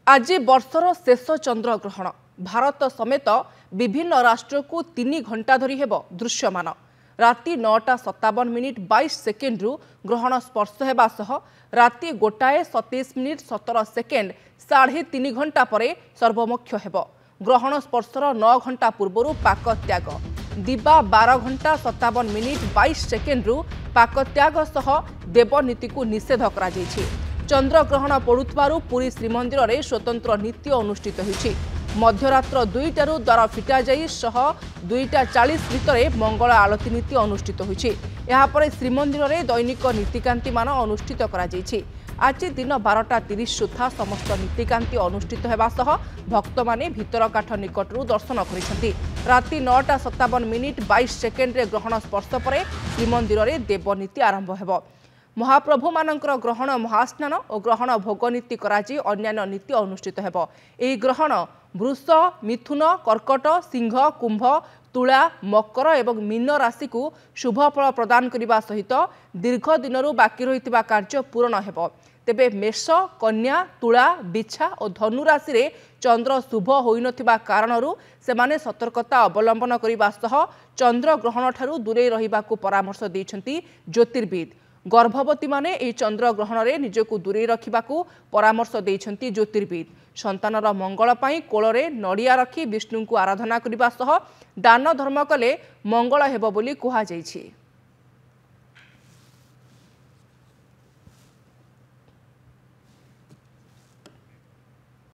आज वर्षर शेष चंद्रग्रहण भारत समेत विभिन्न राष्ट्र को 3 घंटा धरी हेब दृश्यमान। राति 9:57:22 रु ग्रहण स्पर्श हेबा सह राति 1:27:17 3.5 घंटा पर सर्वमोक्ष हेब। ग्रहण स्पर्शर 9 घंटा पूर्व पाक त्याग। दिबा 12:57:22 रु पाक त्याग सह देवनीति को निषेध करा जायछि। चंद्रग्रहण पड़ुथबारु पुरी श्रीमंदिर में स्वतंत्र नीति अनुष्ठित होइछि। मध्यरात्र 2टारू द्वार फिटा जाई सह 2:40 भितर मंगल आलती नीति अनुष्ठित होइछि। एहा परे श्रीमंदिर में दैनिक नीतिकांति मान अनुष्ठित करा जायछि। आज दिन 12:30 सुधा समस्त नीतिकांति अनुष्ठित हेबा सह भक्त माने भितरकाठ निकटरू दर्शन करिसेंति। राति 9:57:22 रे ग्रहण स्पर्श पर श्रीमंदिर में देवनीति आरंभ हेबो। महाप्रभु मानकर ग्रहण महास्नान और ग्रहण भोगनीति कराई अन्यान्य नीति अनुष्ठित हेब। एही ग्रहण वृष, मिथुन, कर्कट, सिंह, कुंभ, तुला, मकर एवं मीन राशि को शुभ फल प्रदान करने सहित दीर्घ दिनरू बाकी रही कार्य पूरण हेब। तेबे मेष, कन्या, तुला, बिछा और धनु राशि रे चंद्र शुभ होई नथिबा कारणरू सेमाने सतर्कता अवलंबन करने सह चंद्र ग्रहण ठारू दूरे रहिबाकू परामर्श दैछंती ज्योतिर्विद। गर्भवती माने ए चंद्र ग्रहण रे निजको दूरे रखिबाकू परामर्श दैछंती ज्योतिर्विद। संतानर मंगल पाई कोଳରେ नड़िया रखी विष्णु को आराधना करने सह दान धर्म कले मंगल हेब बोली कुहा जायछि।